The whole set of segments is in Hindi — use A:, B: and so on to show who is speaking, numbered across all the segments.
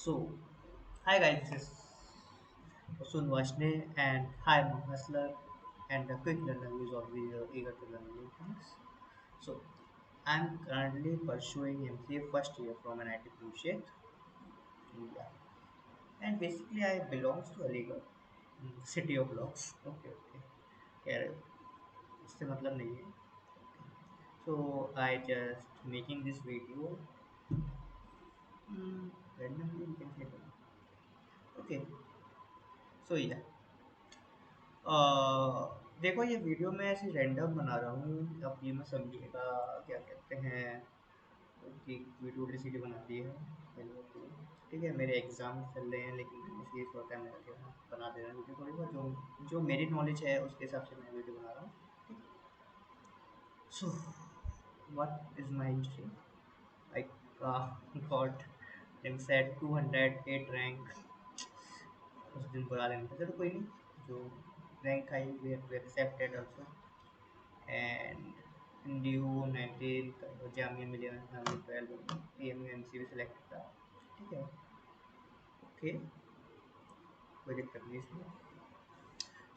A: So, hi guys, this is Usun Vashne and hi I'm a hustler and a quick learner who is always eager to learn new things. So, I'm currently pursuing MCA first year from an IT project, India. And basically I belongs to Aligarh, city of blocks. Okay. खैर इससे मतलब नहीं है. So I just making this video. Randomly we can say that. Okay. So yeah. देखो ये वीडियो मैं ऐसे रैंडम बना रहा हूँ. अब ये मैं समझिएगा क्या कहते हैं कि वीडियो उल्टी बना दी है. ठीक है, मेरे एग्जाम चल रहे हैं लेकिन मैंने इसलिए सोचा है मेरा क्या बना दे रहा हूँ वीडियो थोड़ी बहुत जो जो मेरी नॉलेज है उसके हिसाब से मैं वीडियो बना रहा हूँ. ठीक है. So what is my history. I got set 208 rank. उस दिन बुरा दिन था, चलो कोई नहीं. जो रैंक आई we accepted also. And due 19th Jamia Millia Islamic 12 AMU MCU select था. ठीक है. ओके, कोई दिक्कत नहीं इसमें.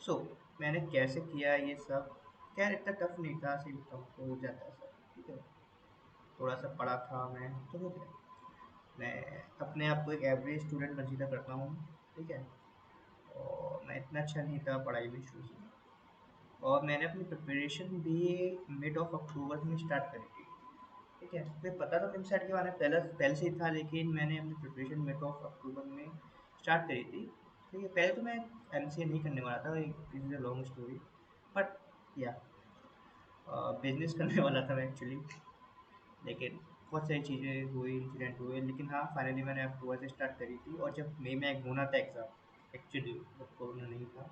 A: सो मैंने कैसे किया ये सब. खैर इतना टफ नहीं था, सिंपल तो हो जाता है सब. ठीक है, थोड़ा सा पढ़ा था मैं तो हो गया. मैं अपने आप को एक एवरेज स्टूडेंट कंसीडर करता हूँ. ठीक है, और मैं इतना अच्छा नहीं था पढ़ाई में शुरू से. और मैंने अपनी प्रिपरेशन भी मिड ऑफ अक्टूबर में स्टार्ट करी थी. ठीक है, मुझे पता था वेबसाइट के बारे में पहले पहले से ही था, लेकिन मैंने अपनी प्रिपरेशन मिड ऑफ अक्टूबर में स्टार्ट करी थी. ठीक है, पहले तो मैं MCA नहीं करने वाला था, it is a long story. But या बिजनेस करने वाला था मैं एक्चुअली. लेकिन बहुत सारी चीज़ें हुई, इंसिडेंट हुए, लेकिन हाँ फाइनली मैंने अक्टूबर से स्टार्ट करी थी. और जब मई में एक होना था एग्ज़ाम, एक्चुअली जब कोरोना नहीं था,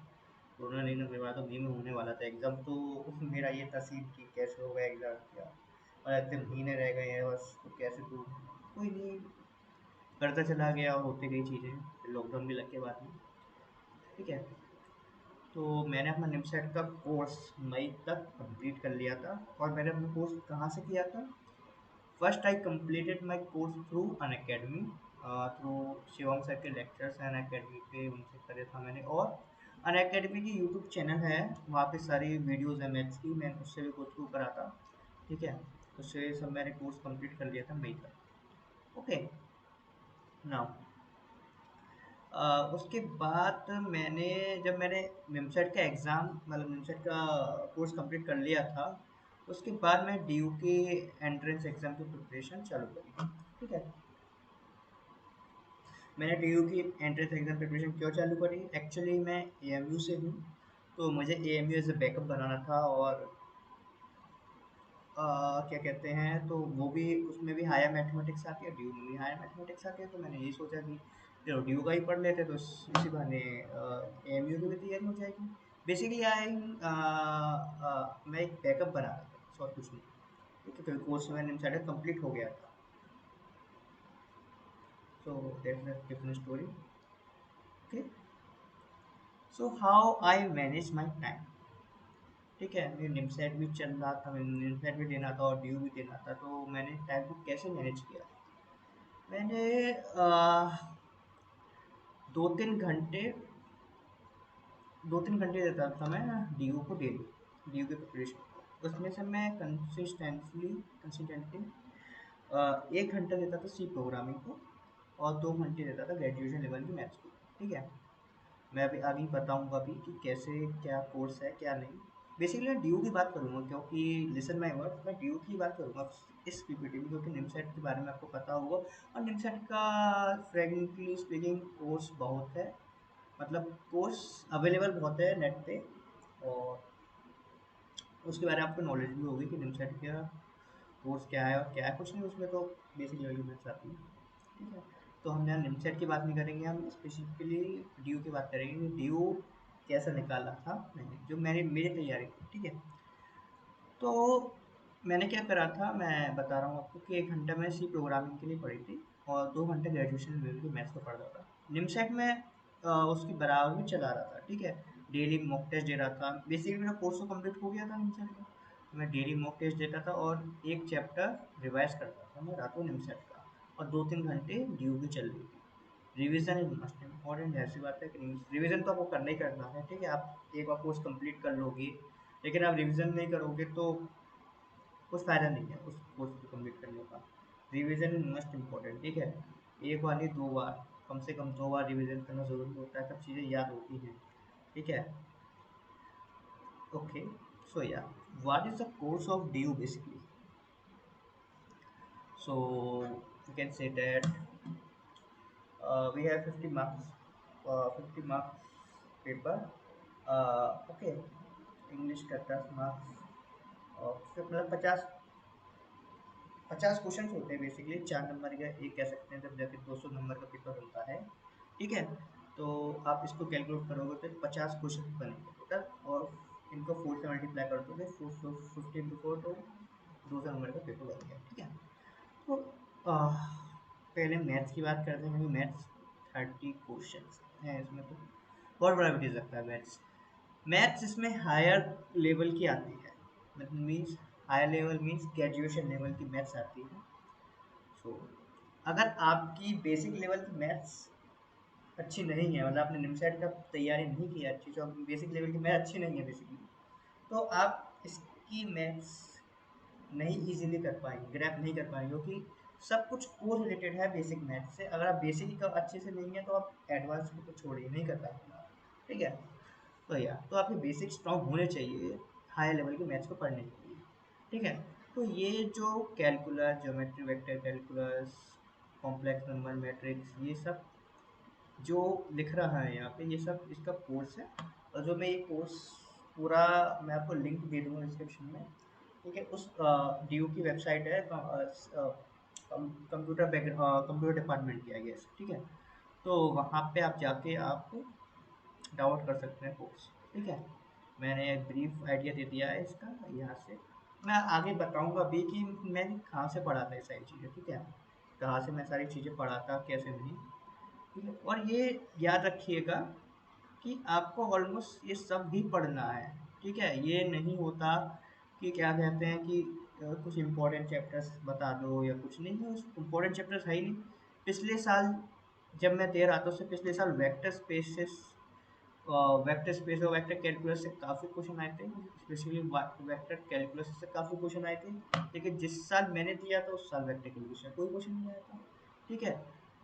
A: कोरोना नहीं लगने वाला तो मई में होने वाला था एग्ज़ाम. तो मेरा ये था सीन कि कैसे होगा एग्ज़ाम क्या, और ऐसे महीने रह गए हैं बस, तो कैसे दूँ. कोई नहीं, करता चला गया और होती गई चीज़ें. फिर लॉकडाउन भी लग के बाद में. ठीक है, तो मैंने अपना निमसेट का कोर्स मई तक कंप्लीट कर लिया था. और मैंने अपना कोर्स कहाँ से किया था. First I completed my course through Unacademy, through Shivam sir के लेक्चर्स एन अकेडमी पे उनसे करे था मैंने. और अन अकेडमी की यूट्यूब चैनल है, वहाँ पे सारी वीडियोज़ है मैथ्स की, मैंने उससे भी गो थ्रू करा था. ठीक है, उससे सब मैंने कोर्स कंप्लीट कर लिया था मई तक. ओके. नाउ उसके बाद मैंने जब मैंने निमसेट का एग्ज़ाम मतलब निमसेट का कोर्स कंप्लीट कर लिया था, उसके बाद मैं DU के एंट्रेंस एग्ज़ाम की प्रिपरेशन चालू करी. ठीक है, मैंने DU की एंट्रेंस एग्ज़ाम प्रिपरेशन क्यों चालू करी. एक्चुअली मैं AMU से हूँ, तो मुझे AMU एज अ बैकअप बनाना था. और क्या कहते हैं, तो वो भी उसमें भी हायर मैथमेटिक्स आती है, DU में भी हायर मैथमेटिक्स आती है. तो मैंने यही सोचा कि चलो DU का ही पढ़ लेते, तो इसी बहाने AMU की भी तैयारी हो जाएगी. बेसिकली मैं एक बैकअप बना रहा था और कुछ नहीं. ठीक है, क्योंकि कोर्स मैंने साढ़े कंप्लीट हो गया था. So that's a different story. Okay. So how I manage my time. ठीक है, मेरे निमसेट भी चल रहा था, मैंने निमसेट भी देना था और DU भी देना था. तो मैंने टाइम को कैसे मैनेज किया. मैंने 2-3 घंटे 2-3 घंटे देता था मैं DU को डेली, DU की प्रिपरेशन को. उसमें से मैं कंसिस्टेंटली 1 घंटा देता था सी प्रोग्रामिंग को, और 2 घंटे देता था ग्रेजुएशन लेवल की मैथ्स को. ठीक है, मैं अभी आगे बताऊंगा अभी कि कैसे क्या कोर्स है क्या नहीं. बेसिकली मैं DU की बात करूंगा, क्योंकि लिसन माय वर्ड, मैं DU की बात करूंगा इस PPT में, क्योंकि निमसेट के बारे में आपको पता होगा. और निमसेट का फ्रेंकली स्पीकिंग कोर्स बहुत है, मतलब कोर्स अवेलेबल बहुत है नेट पे. और उसके बारे में आपको नॉलेज भी होगी कि निमसेट का कोर्स क्या है और क्या है. कुछ नहीं उसमें तो बेसिक लेवल की मैथ्स आती है. ठीक है, तो हम यहाँ निमसेट की बात नहीं करेंगे, हम स्पेसिफिकली DU की बात करेंगे कि DU कैसा निकाला था मैंने, जो मैंने मेरी तैयारी की. ठीक है, तो मैंने क्या करा था मैं बता रहा हूँ आपको कि 1 घंटा मैं सी प्रोग्रामिंग के लिए पढ़ी थी, और 2 घंटे ग्रेजुएशन लेवल के मैथ्स को पढ़ रहा था. निमसेट में उसकी बराबर में चला रहा था. ठीक है, डेली मॉक टेस्ट दे रहा था. बेसिकली मेरा कोर्स तो कंप्लीट हो गया था निमसेट का, तो मैं डेली मॉक टेस्ट देता था और एक चैप्टर रिवाइज करता था मैं रातों निमसेट का. और 2-3 घंटे DU की चल रही थी. रिवीजन इज मस्ट इम्पॉर्टेंट, ऐसी बात है कि रिवीजन तो आपको करना ही करना है, ठीक है। आप एक बार कोर्स कंप्लीट कर लोगे, लेकिन आप रिवीजन नहीं करोगे तो कुछ फ़ायदा नहीं है उस कोर्स को कंप्लीट करने का। रिवीजन इज मस्ट इम्पॉर्टेंट, ठीक है। एक बार नहीं, 2 बार, कम से कम 2 बार रिवीजन करना ज़रूरी होता है, तब चीज़ें याद होती हैं, ठीक है। ओके, सो या what is the course of due basically? So you can say that we have 50 marks, 50 marks paper. Okay, English का 10 मार्क्स, और फिर मतलब 50 क्वेश्चन होते हैं बेसिकली, 4 नंबर का एक कह सकते हैं, जब जाके 200 नंबर का पेपर बनता है, ठीक है। तो आप इसको कैलकुलेट करोगे तो 50 क्वेश्चन बनेंगे टोटल, और इनको 4 से मल्टीप्लाई कर दोगे, 4 15 तो 200 नंबर का पेपर बन गया, ठीक है। तो पहले मैथ्स की बात करते हैं, क्योंकि मैथ्स 30 क्वेश्चन हैं इसमें, तो बहुत बड़ा बेटीज लगता है मैथ्स। मैथ्स इसमें हायर लेवल की आती है, मतलब means higher level means graduation level की मैथ्स आती है। सो अगर आपकी बेसिक लेवल की मैथ्स अच्छी नहीं है, मतलब आपने निमसेट का तैयारी नहीं किया अच्छी, तो बेसिक लेवल की मैथ अच्छी नहीं है बेसिकली, तो आप इसकी मैथ्स नहीं इजीली कर पाएंगे, ग्रैप नहीं कर पाएंगे, क्योंकि सब कुछ को रिलेटेड है बेसिक मैथ से। अगर आप बेसिक का अच्छे से नहीं है तो आप एडवांस को तो छोड़िए, नहीं कर पाएंगे आप, ठीक है। तो या तो आपके बेसिक स्ट्रॉन्ग होने चाहिए हाई लेवल के मैथ्स को पढ़ने के लिए, ठीक है। तो ये जो calculus, geometry, vector calculus, complex number, matrix, ये सब जो लिख रहा है यहाँ पे, ये सब इसका कोर्स है। और जो मैं ये कोर्स पूरा, मैं आपको लिंक दे दूँगा डिस्क्रिप्शन में, ठीक है। उस डी की वेबसाइट है, कंप्यूटर डिपार्टमेंट की, आई गेस, ठीक है। तो वहाँ पे आप जाके आप डाउनलोड कर सकते हैं कोर्स, ठीक है। मैंने एक ब्रीफ आइडिया दे दिया है इसका यहाँ से। मैं आगे बताऊँगा अभी कि मैंने कहाँ से पढ़ा था ये सारी चीज़ें, ठीक है। कहाँ से मैं सारी चीज़ें पढ़ा था, कैसे नहीं, ठीक है। और ये याद रखिएगा कि आपको ऑलमोस्ट ये सब भी पढ़ना है, ठीक है। ये नहीं होता कि क्या कहते हैं कि कुछ इम्पोर्टेंट चैप्टर्स बता दो या कुछ नहीं है, इम्पोर्टेंट चैप्टर्स है ही नहीं। पिछले साल जब मैं दे रहा था, उससे पिछले साल वेक्टर स्पेस और वेक्टर कैलकुलस से काफ़ी क्वेश्चन आए थे, स्पेशली वेक्टर कैलकुलस से काफ़ी क्वेश्चन आए थे। लेकिन जिस साल मैंने दिया था उस साल वेक्टर कैलकुलस से कोई क्वेश्चन नहीं आया था, ठीक है।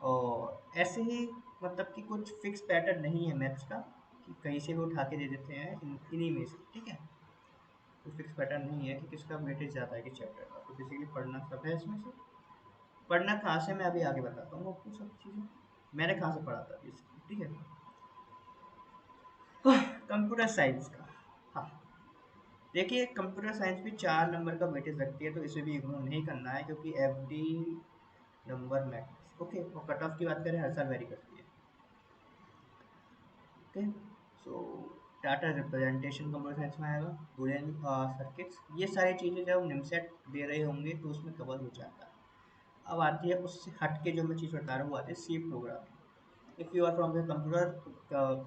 A: और ऐसे ही, मतलब कि कुछ फिक्स पैटर्न नहीं है मैथ्स का कि कहीं से भी उठा के दे देते हैं इन्हीं में से, ठीक है। कोई फिक्स पैटर्न नहीं है कि किसका वेटेज ज़्यादा है कि चैप्टर का, तो बेसिकली पढ़ना सब है इसमें से। पढ़ना कहाँ से, मैं अभी आगे बताता हूँ आपको सब चीज़ें, मैंने कहाँ से पढ़ा था बेसिकली, ठीक है। कंप्यूटर साइंस का, हाँ, देखिए कंप्यूटर साइंस भी 4 नंबर का वेटेज रखती है, तो इसे भी इग्नोर नहीं करना है, क्योंकि एवरी नंबर मैटर्स, ओके। और कट ऑफ की बात करें, हर साल वेरी करती है, ओके। सो डाटा रिप्रेजेंटेशन कंप्यूटर साइंस में आएगा, बुलियन सर्किट्स, ये सारी चीज़ें जब निमसेट दे रहे होंगे तो उसमें कवर हो जाता है। अब आती है उससे हट के जो मैं चीज़ बता रहा हूँ, वो आती है C programming. If you are from the computer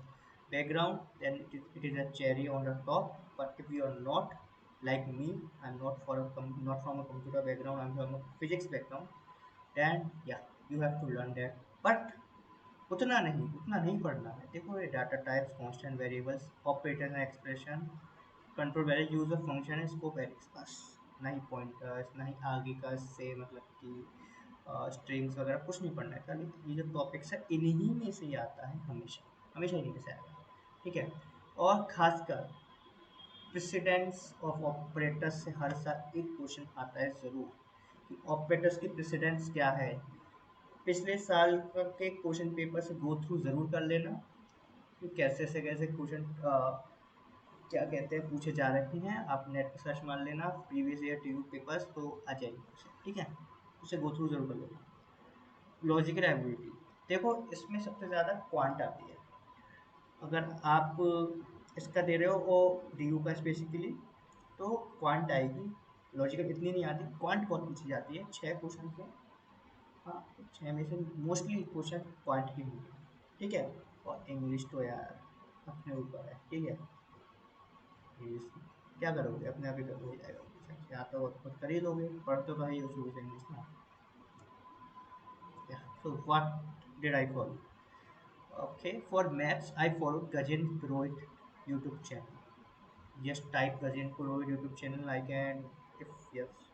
A: background, then it is a cherry on the top. But if you are not like me, I'm not not from a computer background, I'm from a physics background, then yeah, you have to learn that. But उतना नहीं पढ़ना है। देखो, ये data types, constant variables, operator and expression, control value, use of function, scope एरिक्स, बस। ना ही पॉइंटर्स, ना ही आगे का से मतलब कि स्ट्रिंग्स वगैरह कुछ नहीं पढ़ना है। खाली ये जो टॉपिक्स है इन्हीं में से ही आता है, हमेशा हमेशा इन्हीं में से आएगा, ठीक है। और खासकर प्रेसिडेंस ऑफ ऑपरेटर्स से हर साल एक क्वेश्चन आता है ज़रूर, कि ऑपरेटर्स की प्रेसिडेंस क्या है। पिछले साल के क्वेश्चन पेपर से गो थ्रू ज़रूर कर लेना कि कैसे से कैसे क्वेश्चन क्या कहते हैं पूछे जा रहे हैं। आप नेट पर सर्च मार लेना प्रीवियस ईयर ट्यूब पेपर्स, तो आ जाएंगे क्वेश्चन, ठीक है। उसे गो थ्रू जरूर कर लेना। लॉजिकल एबिलिटी, देखो इसमें सबसे ज़्यादा क्वांट आती है। अगर आप इसका दे रहे हो और डी का स्पेसिफिकली, तो क्वांट आएगी। लॉजिकल इतनी नहीं आती, क्वांट बहुत पूछी जाती है 6 क्वेश्चन के। हाँ, 6 में से मोस्टली क्वेश्चन क्वांट की होंगे, ठीक है। और इंग्लिश तो यार अपने ऊपर है, ठीक है। इंग्लिश क्या करोगे, अपने आप ही कर हो जाएगा क्वेश्चन, या तो खुद कर ही लोगे, पढ़ तो ही हो शुरू से इंग्लिश ना। So what did I call, okay, for maths I follow Gajendra Purohit YouTube channel. Just type Gajendra Purohit YouTube channel, I can, if yes,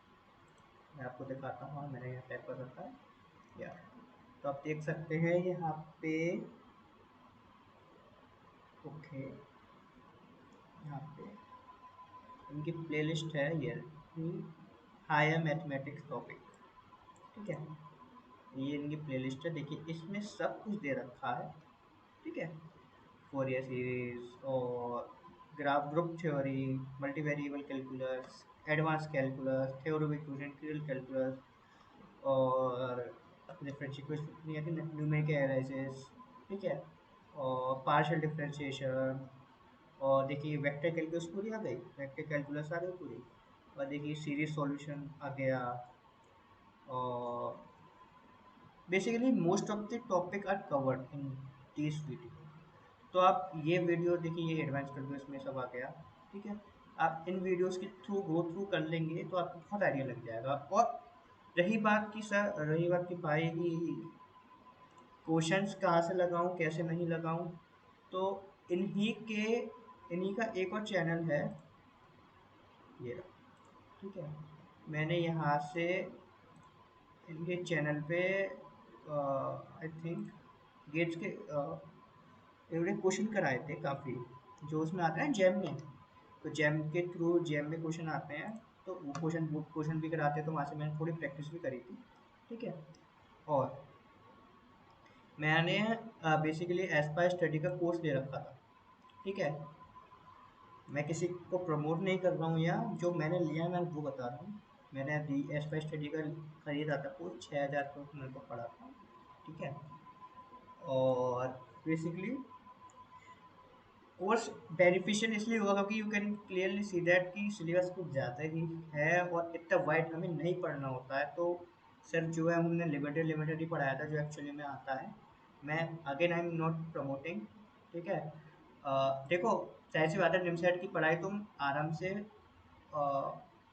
A: मैं आपको दिखाता हूँ, मैंने यहाँ टाइप कर रखा है या। तो आप देख सकते हैं यहाँ पे, ओके, यहाँ पे इनकी प्लेलिस्ट है ये, हायर मैथमेटिक्स टॉपिक, ठीक है। ये इनकी प्लेलिस्ट है, देखिए इसमें सब कुछ दे रखा है, ठीक है। फोरियर सीरीज और graph group theory, multivariable calculus, advance calculus, theoretical calculus, और डिफरेंशियल न्यूमेरिकल एनालिसिस, ठीक है, और पार्शियल डिफरेंशिएशन, और देखिए वेक्टर कैलकुलस पूरी आ गई, वेक्टर कैलकुलस आ गई पूरी, और देखिए सीरीज सॉल्यूशन आ गया, और basically most of the topic are covered in this video. तो आप ये वीडियो देखिए, ये एडवांस कैलकुलस में सब आ गया, ठीक है। आप इन वीडियोस के थ्रू गो थ्रू कर लेंगे तो आपको बहुत आइडिया लग जाएगा। और रही बात की भाई की क्वेश्चंस कहाँ से लगाऊं कैसे नहीं लगाऊं, तो इन्हीं के इन्हीं का एक और चैनल है, ये रहा, ठीक है। मैंने यहाँ से इनके चैनल पे आई थिंक गेट्स के एवढे क्वेश्चन कराए थे काफ़ी, जो उसमें आते हैं जैम में। तो जैम के थ्रू जैम में क्वेश्चन आते हैं, तो वो क्वेश्चन भी कराते हैं, तो वहाँ से मैंने थोड़ी प्रैक्टिस भी करी थी, ठीक है। और मैंने बेसिकली एस्पायर स्टडी का कोर्स ले रखा था, ठीक है। मैं किसी को प्रमोट नहीं कर रहा हूँ, या जो मैंने लिया मैं वो बता रहा हूँ। मैंने अभी एस्पायर स्टडी का खरीदा था कोर्स, 6,000 का मेरे को पड़ा था, ठीक है। और बेसिकली कोर्स बेनिफिशियल इसलिए होगा क्योंकि you can clearly see that कि सिलेबस कुछ ज़्यादा ही है और इतना वाइड हमें नहीं पढ़ना होता है। तो सर जो है हमने लिमिटेड लिमिटेड ही पढ़ाया था जो एक्चुअली में आता है। मैं again I am not promoting, ठीक है। देखो, जाहिर सी बात है, निमसेट की पढ़ाई तुम आराम से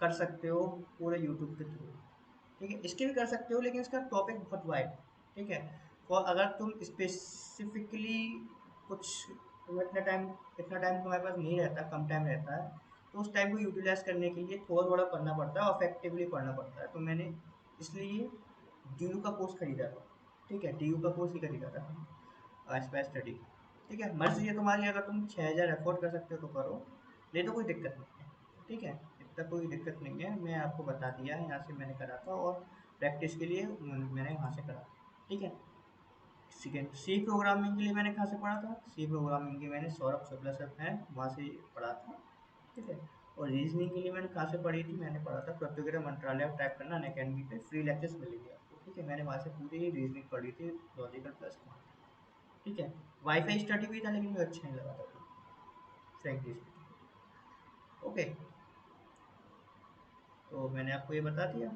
A: कर सकते हो पूरे यूट्यूब के थ्रू, ठीक है। इसके भी कर सकते हो लेकिन इसका टॉपिक बहुत वाइड, ठीक है। और अगर तुम स्पेसिफिकली कुछ, इतना टाइम तुम्हारे पास नहीं रहता, कम टाइम रहता है, तो उस टाइम को यूटिलाइज करने के लिए थोड़ा थोड़ा पढ़ना पड़ता है और इफेक्टिवली पढ़ना पड़ता है। तो मैंने इसलिए डी का कोर्स खरीदा था, ठीक है। डी का कोर्स ही खरीदा था, स्पेस स्टडी, ठीक है। मर्जी है तुम्हारी, अगर तुम 6,000 अफोर्ड कर सकते हो तो करो, नहीं तो कोई दिक्कत नहीं है, ठीक है। इतना कोई दिक्कत नहीं है, मैं आपको बता दिया है, यहाँ से मैंने करा था और प्रैक्टिस के लिए मैंने वहाँ से करा, ठीक है। सेकेंड, सी प्रोग्रामिंग के लिए मैंने कहाँ से पढ़ा था, सी प्रोग्रामिंग की मैंने सौरभ शुक्ला सर हैं वहाँ से पढ़ा था, ठीक है। और रीजनिंग के लिए मैंने कहाँ से पढ़ी थी, मैंने पढ़ा था प्रतियोगिता मंत्रालय, टाइप करना अनअकैडमी पे, फ्री लेक्चर्स मिलेंगे आपको, ठीक है। मैंने वहाँ से पूरी रीजनिंग पढ़ी थी, लॉजिकल प्लस, ठीक है। वाईफाई स्टडी भी था लेकिन मुझे अच्छा नहीं लगा था, फ्रेंकली स्पीकिंग, ओके। तो मैंने आपको ये बता दिया,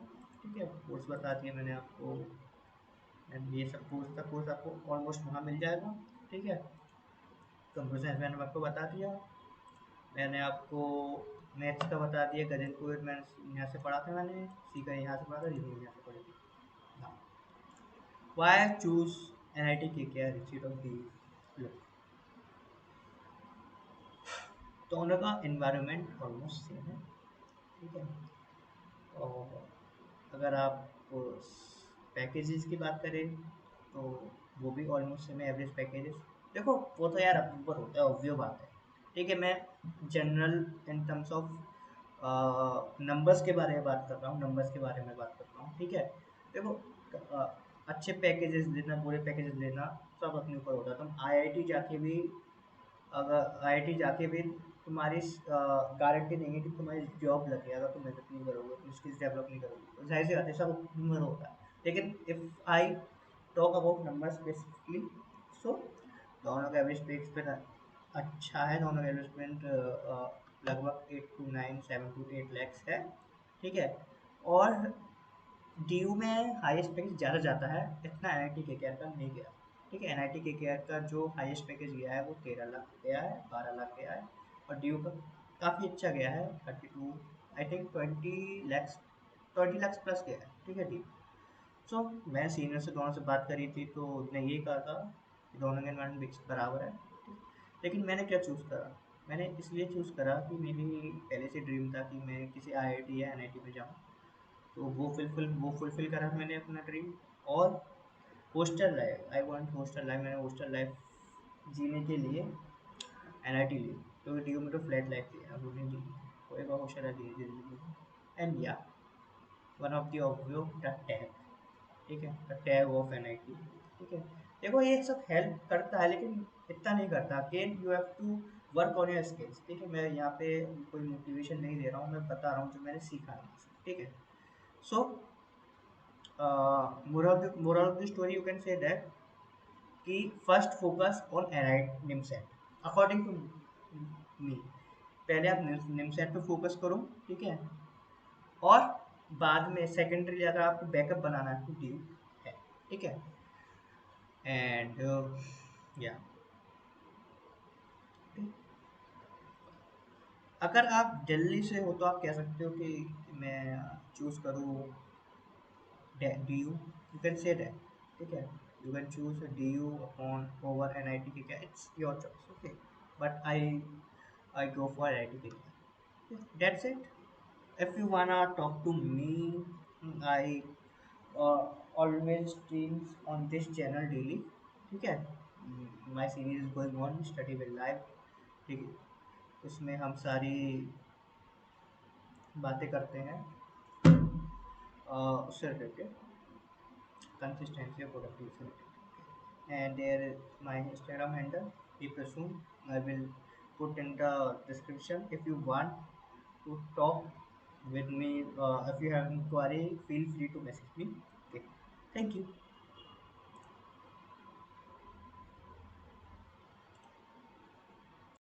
A: ठीक है, कोर्स बता दिया मैंने आपको, एंड ये सब कोर्स आपको ऑलमोस्ट वहाँ मिल जाएगा, ठीक है। कंप्यूटर साइंस मैंने आपको बता दिया, मैंने आपको मैथ्स का बता दिया, गजेंद्र कुमार मैंने यहाँ से पढ़ा था, मैंने सीखा यहाँ से पढ़ा था, रीजनिंग यहाँ से पढ़ी थी। हाँ, why choose N I T के क्या रिचीट ऑफ दी, दोनों का इन्वायरमेंट ऑलमोस्ट सेम है, ठीक है। और अगर आप पैकेजेस की बात करें तो वो भी ऑलमोस्ट सेम है, एवरेज पैकेजेस। देखो वो तो यार ऊपर होता है, ऑब्वियस बात है, ठीक है। मैं general in terms of numbers के बारे में बात कर रहा हूँ, नंबर्स के बारे में बात कर रहा हूँ, ठीक है। देखो, अच्छे पैकेजेस लेना, बुरे पैकेजेस लेना, सब अपने ऊपर होता है। तुम आईआईटी जाके भी, अगर आईआईटी जाके भी तुम्हारी गारंटी नहीं है कि तुम्हारी जॉब लगे, अगर तुम मेहनत नहीं करोगे, तुम स्किल्स डेवलप नहीं करोगे, तो जाहिर सी बात है सब ह्यूमर होता है। लेकिन if I talk about number specifically, so दोनों का एवरेज पे एक्सपेंट अच्छा है, दोनों का एवरेज पेमेंट लगभग 8 to 9, 7 to 8 lakhs है, ठीक है। और डी यू में हाईएस्ट पैकेज ज़्यादा जाता है, इतना एन आई टी के का नहीं गया, ठीक है। एन आई टी के का जो हाईएस्ट पैकेज गया है वो 13 लाख गया है, 12 लाख गया है। और डी यू का काफ़ी अच्छा गया है, 32, I think 20 lakhs, 20 lakhs plus गया है, ठीक है डी। सो मैं सीनियर से दोनों से बात करी थी तो उसने यही कहा था, दोनों के एनवायरनमेंट बराबर है, ठीक। लेकिन मैंने क्या चूज़ करा, मैंने इसलिए चूज़ करा कि मेरी पहले से ड्रीम था कि मैं किसी आईआईटी या एनआईटी में जाऊँ, तो वो फुलफिल करा मैंने अपना ड्रीम। और hostel life, I want hostel life, मैंने हॉस्टल लाइफ जीने के लिए एनआईटी ली, क्योंकि डीयू में तो फ्लैट लाइफ थी, अब उन्हें ली कोई बात हॉस्टल लाइफ धीरे धीरे ली। And yeah one of the obvious the tag, ठीक है, द टैग ऑफ एनआईटी, ठीक है। देखो ये सब हेल्प करता है लेकिन इतना नहीं करता, again you have to work on your skills, ठीक है। मैं यहाँ पे कोई मोटिवेशन नहीं दे रहा हूँ, मैं बता रहा हूँ जो मैंने सीखा है, ठीक है। So moral of the story you can say that कि first focus on a right mindset according to me, पहले आप निमसेट पे फोकस करो, ठीक है। और बाद में सेकेंडरी अगर आपको बैकअप बनाना है तो ड्यू है, ठीक है। एंड या अगर आप दिल्ली से हो तो आप कह सकते हो कि मैं चूज़ करूँ D U, you can say that, ठीक है। You can choose D U upon over N I T, ठीक है, it's your choice, okay. But I go for IIT Delhi. That's it. If you wanna talk to me, I always streams on this channel daily. ठीक है, माई series is going on study with live, ठीक है। उसमें हम सारी बातें करते हैं उससे related, consistency or productivity. And there is my Instagram handle. If you soon, I will put in the description. If you want to talk with me, if you have inquiry, feel free to message me. Okay. Thank you.